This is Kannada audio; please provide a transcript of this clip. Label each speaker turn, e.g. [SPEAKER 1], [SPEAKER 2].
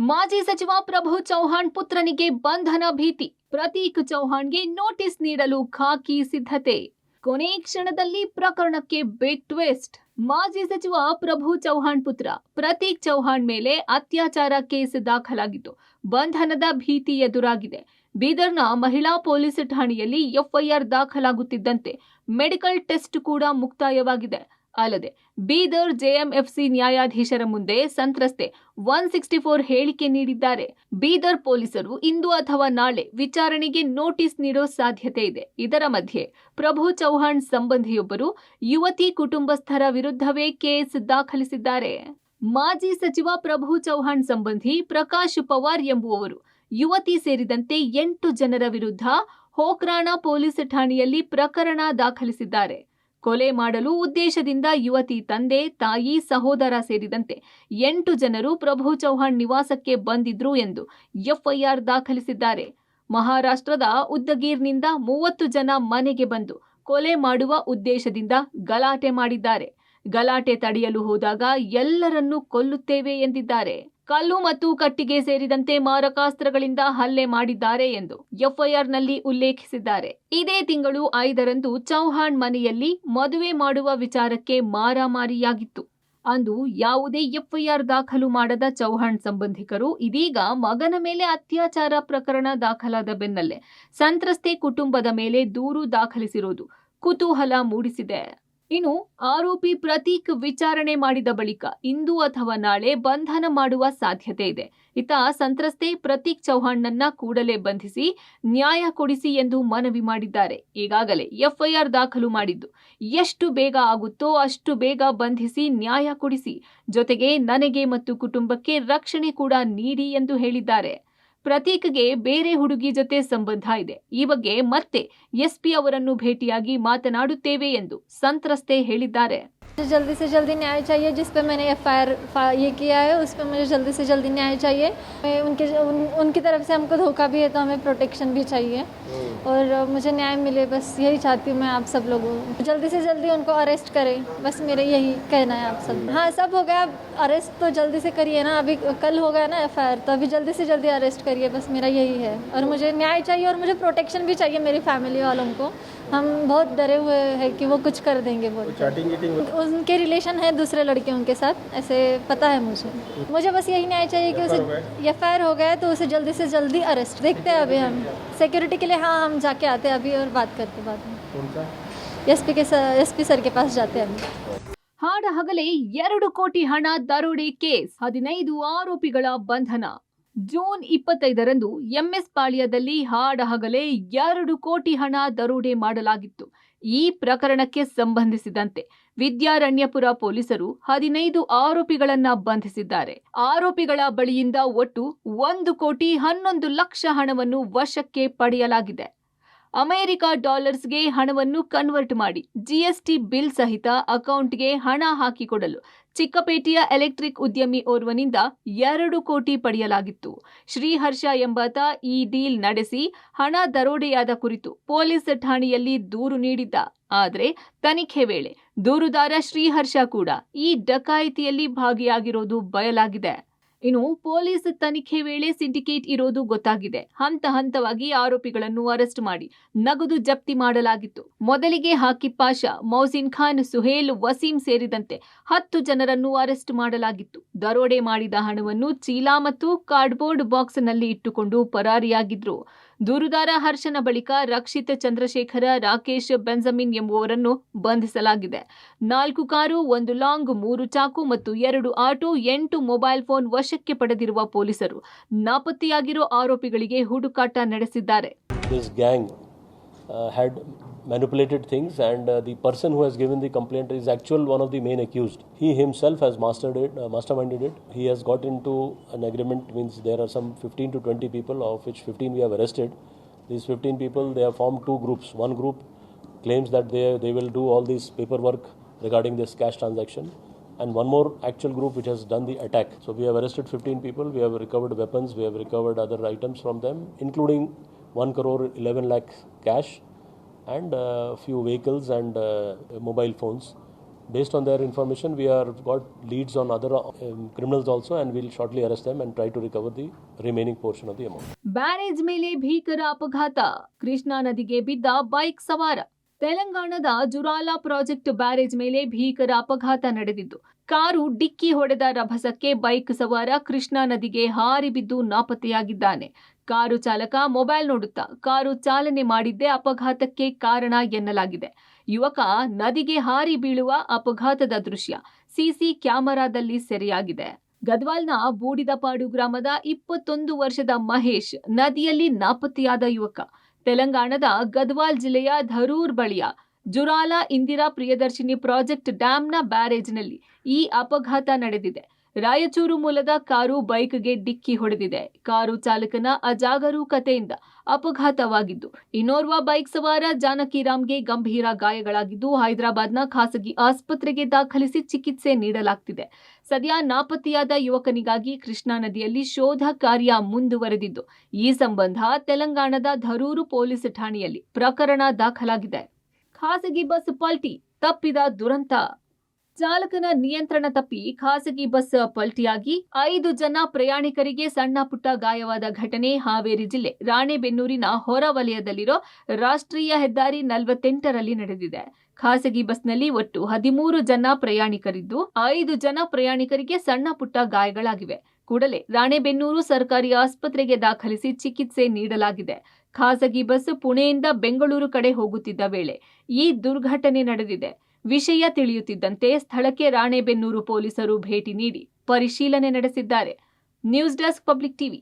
[SPEAKER 1] ಮಾಜಿ ಸಚಿವ ಪ್ರಭು ಚೌಹಾಣ್ ಪುತ್ರನಿಗೆ ಬಂಧನ ಭೀತಿ. ಪ್ರತೀಕ್ ಚೌಹಾಣ್ಗೆ ನೋಟಿಸ್ ನೀಡಲು ಖಾಕಿ ಸಿದ್ಧತೆ. ಕೊನೆ ಕ್ಷಣದಲ್ಲಿ ಪ್ರಕರಣಕ್ಕೆ ಬಿಗ್ ಟ್ವಿಸ್ಟ್. ಮಾಜಿ ಸಚಿವ ಪ್ರಭು ಚೌಹಾಣ್ ಪುತ್ರ ಪ್ರತೀಕ್ ಚೌಹಾಣ್ ಮೇಲೆ ಅತ್ಯಾಚಾರ ಕೇಸ್ ದಾಖಲಾಗಿದ್ದು ಬಂಧನದ ಭೀತಿ ಎದುರಾಗಿದೆ. ಬೀದರ್ನ ಮಹಿಳಾ ಪೊಲೀಸ್ ಠಾಣೆಯಲ್ಲಿ ಎಫ್ಐಆರ್ ದಾಖಲಾಗುತ್ತಿದ್ದಂತೆ ಮೆಡಿಕಲ್ ಟೆಸ್ಟ್ ಕೂಡ ಮುಕ್ತಾಯವಾಗಿದೆ. ಅಲ್ಲದೆ ಬೀದರ್ ಜೆಎಂಎಫ್ಸಿ ನ್ಯಾಯಾಧೀಶರ ಮುಂದೆ ಸಂತ್ರಸ್ತೆ 164 ಹೇಳಿಕೆ ನೀಡಿದ್ದಾರೆ. ಬೀದರ್ ಪೊಲೀಸರು ಇಂದು ಅಥವಾ ನಾಳೆ ವಿಚಾರಣೆಗೆ ನೋಟಿಸ್ ನೀಡೋ ಸಾಧ್ಯತೆ ಇದೆ. ಇದರ ಮಧ್ಯೆ ಪ್ರಭು ಚೌಹಾಣ್ ಸಂಬಂಧಿಯೊಬ್ಬರು ಯುವತಿ ಕುಟುಂಬಸ್ಥರ ವಿರುದ್ಧವೇ ಕೇಸ್ ದಾಖಲಿಸಿದ್ದಾರೆ. ಮಾಜಿ ಸಚಿವ ಪ್ರಭು ಚೌಹಾಣ್ ಸಂಬಂಧಿ ಪ್ರಕಾಶ್ ಪವಾರ್ ಎಂಬುವವರು ಯುವತಿ ಸೇರಿದಂತೆ 8 ಜನರ ವಿರುದ್ಧ ಹೋಕ್ರಾಣ ಪೊಲೀಸ್ ಠಾಣೆಯಲ್ಲಿ ಪ್ರಕರಣ ದಾಖಲಿಸಿದ್ದಾರೆ. ಕೊಲೆ ಮಾಡಲು ಉದ್ದೇಶದಿಂದ ಯುವತಿ ತಂದೆ, ತಾಯಿ, ಸಹೋದರ ಸೇರಿದಂತೆ 8 ಜನರು ಪ್ರಭು ಚೌಹಾಣ್ ನಿವಾಸಕ್ಕೆ ಬಂದಿದ್ರು ಎಂದು ಎಫ್ಐಆರ್ ದಾಖಲಿಸಿದ್ದಾರೆ. ಮಹಾರಾಷ್ಟ್ರದ ಉದ್ದಗೀರ್ನಿಂದ 30 ಜನ ಮನೆಗೆ ಬಂದು ಕೊಲೆ ಮಾಡುವ ಉದ್ದೇಶದಿಂದ ಗಲಾಟೆ ಮಾಡಿದ್ದಾರೆ. ಗಲಾಟೆ ತಡೆಯಲು ಹೋದಾಗ ಎಲ್ಲರನ್ನೂ ಕೊಲ್ಲುತ್ತೇವೆ ಎಂದಿದ್ದಾರೆ. ಕಲ್ಲು ಮತ್ತು ಕಟ್ಟಿಗೆ ಸೇರಿದಂತೆ ಮಾರಕಾಸ್ತ್ರಗಳಿಂದ ಹಲ್ಲೆ ಮಾಡಿದ್ದಾರೆ ಎಂದು ಎಫ್ಐಆರ್ನಲ್ಲಿ ಉಲ್ಲೇಖಿಸಿದ್ದಾರೆ. ಇದೇ ತಿಂಗಳು 5ರಂದು ಚೌಹಾಣ್ ಮನೆಯಲ್ಲಿ ಮದುವೆ ಮಾಡುವ ವಿಚಾರಕ್ಕೆ ಮಾರಾಮಾರಿಯಾಗಿತ್ತು. ಅಂದು ಯಾವುದೇ ಎಫ್ಐಆರ್ ದಾಖಲು ಮಾಡದ ಚೌಹಾಣ್ ಸಂಬಂಧಿಕರು ಇದೀಗ ಮಗನ ಮೇಲೆ ಅತ್ಯಾಚಾರ ಪ್ರಕರಣ ದಾಖಲಾದ ಬೆನ್ನಲ್ಲೇ ಸಂತ್ರಸ್ತೆ ಕುಟುಂಬದ ಮೇಲೆ ದೂರು ದಾಖಲಿಸಿರುವುದು ಕುತೂಹಲ ಮೂಡಿಸಿದೆ. ಇನ್ನು ಆರೋಪಿ ಪ್ರತೀಕ್ ವಿಚಾರಣೆ ಮಾಡಿದ ಬಳಿಕ ಇಂದು ಅಥವಾ ನಾಳೆ ಬಂಧನ ಮಾಡುವ ಸಾಧ್ಯತೆ ಇದೆ. ಇತ್ತ ಸಂತ್ರಸ್ತೆ ಪ್ರತೀಕ್ ಚೌಹಾಣ್ನನ್ನ ಕೂಡಲೇ ಬಂಧಿಸಿ ನ್ಯಾಯ ಕೊಡಿಸಿ ಎಂದು ಮನವಿ ಮಾಡಿದ್ದಾರೆ. ಈಗಾಗಲೇ ಎಫ್ಐಆರ್ ದಾಖಲು ಮಾಡಿದ್ದು ಎಷ್ಟು ಬೇಗ ಆಗುತ್ತೋ ಅಷ್ಟು ಬೇಗ ಬಂಧಿಸಿ ನ್ಯಾಯ ಕೊಡಿಸಿ, ಜೊತೆಗೆ ನನಗೆ ಮತ್ತು ಕುಟುಂಬಕ್ಕೆ ರಕ್ಷಣೆ ಕೂಡ ನೀಡಿ ಎಂದು ಹೇಳಿದ್ದಾರೆ. ಪ್ರತೀಕ್ಗೆ ಬೇರೆ ಹುಡುಗಿ ಜೊತೆ ಸಂಬಂಧ ಇದೆ. ಈ ಬಗ್ಗೆ ಮತ್ತೆ ಎಸ್ಪಿ ಅವರನ್ನು ಭೇಟಿಯಾಗಿ ಮಾತನಾಡುತ್ತೇವೆ ಎಂದು ಸಂತ್ರಸ್ತೆ ಹೇಳಿದ್ದಾರೆ.
[SPEAKER 2] जल्दी से जल्दी न्याय चाहिए. जिस पे मैंने एफआईआर ये किया है उस पे मुझे जल्दी से जल्दी न्याय चाहिए. उनकी तरफ से हमको धोखा भी है तो हमें प्रोटेक्शन भी चाहिए और मुझे न्याय मिले, बस यही चाहती हूँ मैं आप सब लोगों को. जल्दी से जल्दी उनको अरेस्ट करें, बस मेरा यही कहना है आप सब. हाँ, सब हो गया, अरेस्ट तो जल्दी से करिए ना. अभी कल हो गया ना एफआईआर, तो अभी जल्दी से जल्दी अरेस्ट करिए, बस मेरा यही है. और मुझे न्याय चाहिए और मुझे प्रोटेक्शन भी चाहिए मेरी फैमिली वालों को. हम बहुत डरे हुए हैं कि वो कुछ कर देंगे बोल. उनके रिलेशन है दूसरे लड़कियों के साथ, ऐसे पता है मुझे बस यही न्याय चाहिए कि उसे एफआईआर हो गया है तो उसे जल्दी से जल्दी अरेस्ट. देखते हैं अभी हम सिक्योरिटी के लिए. हाँ, हम जाके आते हैं अभी और बात करते बाद में. एसपी सर के पास जाते हैं अभी.
[SPEAKER 1] ಹಾಡ ಹಗಲೇ 2 ಕೋಟಿ ಹಣ ದರೋಡೆ ಕೇಸ್, 15 ಆರೋಪಿಗಳ ಬಂಧನ. ಜೂನ್ 25ರಂದು ಎಂಎಸ್ ಪಾಳ್ಯದಲ್ಲಿ ಹಾಡ ಹಗಲೇ 2 ಕೋಟಿ ಹಣ ದರೋಡೆ ಮಾಡಲಾಗಿತ್ತು. ಈ ಪ್ರಕರಣಕ್ಕೆ ಸಂಬಂಧಿಸಿದಂತೆ ವಿದ್ಯಾರಣ್ಯಪುರ ಪೊಲೀಸರು 15 ಆರೋಪಿಗಳನ್ನ ಬಂಧಿಸಿದ್ದಾರೆ. ಆರೋಪಿಗಳ ಬಳಿಯಿಂದ ಒಟ್ಟು 1 ಕೋಟಿ 11 ಲಕ್ಷ ಹಣವನ್ನು ವಶಕ್ಕೆ ಪಡೆಯಲಾಗಿದೆ. ಅಮೆರಿಕ ಡಾಲರ್ಸ್ಗೆ ಹಣವನ್ನು ಕನ್ವರ್ಟ್ ಮಾಡಿ ಜಿಎಸ್ಟಿ ಬಿಲ್ ಸಹಿತ ಅಕೌಂಟ್ಗೆ ಹಣ ಹಾಕಿಕೊಡಲು ಚಿಕ್ಕಪೇಟೆಯ ಎಲೆಕ್ಟ್ರಿಕ್ ಉದ್ಯಮಿ ಓರ್ವನಿಂದ 2 ಕೋಟಿ ಪಡೆಯಲಾಗಿತ್ತು. ಶ್ರೀಹರ್ಷ ಎಂಬಾತ ಈ ಡೀಲ್ ನಡೆಸಿ ಹಣ ದರೋಡೆಯಾದ ಕುರಿತು ಪೊಲೀಸ್ ಠಾಣೆಯಲ್ಲಿ ದೂರು ನೀಡಿದ್ದ. ಆದರೆ ತನಿಖೆ ವೇಳೆ ದೂರುದಾರ ಶ್ರೀಹರ್ಷ ಕೂಡ ಈ ಡಕಾಯಿತಿಯಲ್ಲಿ ಭಾಗಿಯಾಗಿರೋದು ಬಯಲಾಗಿದೆ. ಇನ್ನು ಪೊಲೀಸ್ ತನಿಖೆ ವೇಳೆ ಸಿಂಡಿಕೇಟ್ ಇರೋದು ಗೊತ್ತಾಗಿದೆ. ಹಂತ ಹಂತವಾಗಿ ಆರೋಪಿಗಳನ್ನು ಅರೆಸ್ಟ್ ಮಾಡಿ ನಗದು ಜಪ್ತಿ ಮಾಡಲಾಗಿತ್ತು. ಮೊದಲಿಗೆ ಹಾಕಿಬ್ ಪಾಷಾ, ಮೌಸಿನ್ ಖಾನ್, ಸುಹೇಲ್, ವಸೀಂ ಸೇರಿದಂತೆ 10 ಜನರನ್ನು ಅರೆಸ್ಟ್ ಮಾಡಲಾಗಿತ್ತು. ದರೋಡೆ ಮಾಡಿದ ಹಣವನ್ನು ಚೀಲ ಮತ್ತು ಕಾರ್ಡ್ಬೋರ್ಡ್ ಬಾಕ್ಸ್ನಲ್ಲಿ ಇಟ್ಟುಕೊಂಡು ಪರಾರಿಯಾಗಿದ್ರು. ದೂರುದಾರ ಹರ್ಷನ ಬಳಿಕ ರಕ್ಷಿತ್ ಚಂದ್ರಶೇಖರ, ರಾಕೇಶ್ ಬೆಂಜಮಿನ್ ಎಂಬುವರನ್ನು ಬಂಧಿಸಲಾಗಿದೆ. 4 ಕಾರು, 1 ಲಾಂಗ್, 3 ಚಾಕು ಮತ್ತು 2 ಆಟೋ, 8 ಮೊಬೈಲ್ ಫೋನ್ ವಶಕ್ಕೆ ಪಡೆದಿರುವ ಪೊಲೀಸರು ನಾಪತ್ತೆಯಾಗಿರೋ ಆರೋಪಿಗಳಿಗೆ ಹುಡುಕಾಟ ನಡೆಸಿದ್ದಾರೆ.
[SPEAKER 3] This gang had manipulated things and the person who has given the complaint is actual one of the main accused. He himself has masterminded it. He has got into an agreement, means there are some 15 to 20 people, of which 15 we have arrested. These 15 people, they have formed 2 groups. One group claims that they will do all this paperwork regarding this cash transaction, and one more actual group which has done the attack. So we have arrested 15 people, we have recovered weapons, we have recovered other items from them, including 1 crore 11 lakh cash and a few vehicles and mobile phones. Based on their information, we have got leads on other criminals also, and we'll shortly arrest them and try to recover the remaining portion of the amount.
[SPEAKER 1] Barrage ಮೇಲೆ ಭೀಕರ ಅಪಘಾತ, ಕೃಷ್ಣಾ ನದಿಗೆ ಬಿದ್ದ ಬೈಕ್ ಸವಾರ. ತೆಲಂಗಾಣದ ಜುರಾಲಾ ಪ್ರಾಜೆಕ್ಟ್ ಬ್ಯಾರೇಜ್ ಮೇಲೆ ಭೀಕರ ಅಪಘಾತ ನಡೆದಿದ್ದು, ಕಾರು ಡಿಕ್ಕಿ ಹೊಡೆದ ರಭಸಕ್ಕೆ ಬೈಕ್ ಸವಾರ ಕೃಷ್ಣಾ ನದಿಗೆ ಹಾರಿ ಬಿದ್ದು ನಾಪತ್ತೆಯಾಗಿದ್ದಾನೆ. ಕಾರು ಚಾಲಕ ಮೊಬೈಲ್ ನೋಡುತ್ತಾ ಕಾರು ಚಾಲನೆ ಮಾಡಿದ್ದೇ ಅಪಘಾತಕ್ಕೆ ಕಾರಣ ಎನ್ನಲಾಗಿದೆ. ಯುವಕ ನದಿಗೆ ಹಾರಿ ಬೀಳುವ ಅಪಘಾತದ ದೃಶ್ಯ ಸಿಸಿ ಕ್ಯಾಮೆರಾದಲ್ಲಿ ಸೆರೆಯಾಗಿದೆ. ಗದ್ವಾಲ್ನ ಬೂಡಿದಪಾಡು ಗ್ರಾಮದ 21 ವರ್ಷದ ಮಹೇಶ್ ನದಿಯಲ್ಲಿ ನಾಪತ್ತೆಯಾದ ಯುವಕ. ತೆಲಂಗಾಣದ ಗದ್ವಾಲ್ ಜಿಲ್ಲೆಯ ಧರೂರ್ ಬಳಿಯ ಜುರಾಲಾ ಇಂದಿರಾ ಪ್ರಿಯದರ್ಶಿನಿ ಪ್ರಾಜೆಕ್ಟ್ ಡ್ಯಾಂನ ಬ್ಯಾರೇಜ್ನಲ್ಲಿ ಈ ಅಪಘಾತ ನಡೆದಿದೆ. ರಾಯಚೂರು ಮೂಲದ ಕಾರು ಬೈಕ್ಗೆ ಡಿಕ್ಕಿ ಹೊಡೆದಿದೆ. ಕಾರು ಚಾಲಕನ ಅಜಾಗರೂಕತೆಯಿಂದ ಅಪಘಾತವಾಗಿದ್ದು, ಇನ್ನೋರ್ವ ಬೈಕ್ ಸವಾರ ಜಾನಕಿರಾಮ್ಗೆ ಗಂಭೀರ ಗಾಯಗಳಾಗಿದ್ದು, ಹೈದರಾಬಾದ್ನ ಖಾಸಗಿ ಆಸ್ಪತ್ರೆಗೆ ದಾಖಲಿಸಿ ಚಿಕಿತ್ಸೆ ನೀಡಲಾಗ್ತಿದೆ. ಸದ್ಯ ನಾಪತ್ತೆಯಾದ ಯುವಕನಿಗಾಗಿ ಕೃಷ್ಣಾ ನದಿಯಲ್ಲಿ ಶೋಧ ಕಾರ್ಯ ಮುಂದುವರೆದಿದ್ದು, ಈ ಸಂಬಂಧ ತೆಲಂಗಾಣದ ಧರೂರು ಪೊಲೀಸ್ ಠಾಣೆಯಲ್ಲಿ ಪ್ರಕರಣ ದಾಖಲಾಗಿದೆ. ಖಾಸಗಿ ಬಸ್ ಪಲ್ಟಿ, ತಪ್ಪಿದ ದುರಂತ. ಚಾಲಕನ ನಿಯಂತ್ರಣ ತಪ್ಪಿ ಖಾಸಗಿ ಬಸ್ ಪಲ್ಟಿಯಾಗಿ 5 ಜನ ಪ್ರಯಾಣಿಕರಿಗೆ ಸಣ್ಣ ಪುಟ್ಟ ಗಾಯವಾದ ಘಟನೆ ಹಾವೇರಿ ಜಿಲ್ಲೆ ರಾಣೆಬೆನ್ನೂರಿನ ಹೊರವಲಯದಲ್ಲಿರೋ ರಾಷ್ಟ್ರೀಯ ಹೆದ್ದಾರಿ 48ರಲ್ಲಿ ನಡೆದಿದೆ. ಖಾಸಗಿ ಬಸ್ನಲ್ಲಿ ಒಟ್ಟು 13 ಜನ ಪ್ರಯಾಣಿಕರಿದ್ದು, 5 ಜನ ಪ್ರಯಾಣಿಕರಿಗೆ ಸಣ್ಣ ಪುಟ್ಟ ಗಾಯಗಳಾಗಿವೆ. ಕೂಡಲೇ ರಾಣೆಬೆನ್ನೂರು ಸರ್ಕಾರಿ ಆಸ್ಪತ್ರೆಗೆ ದಾಖಲಿಸಿ ಚಿಕಿತ್ಸೆ ನೀಡಲಾಗಿದೆ. ಖಾಸಗಿ ಬಸ್ ಪುಣೆಯಿಂದ ಬೆಂಗಳೂರು ಕಡೆ ಹೋಗುತ್ತಿದ್ದ ವೇಳೆ ಈ ದುರ್ಘಟನೆ ನಡೆದಿದೆ. ವಿಷಯ ತಿಳಿಯುತ್ತಿದ್ದಂತೆ ಸ್ಥಳಕ್ಕೆ ರಾಣೆಬೆನ್ನೂರು ಪೊಲೀಸರು ಭೇಟಿ ನೀಡಿ ಪರಿಶೀಲನೆ ನಡೆಸಿದ್ದಾರೆ. News desk, public TV.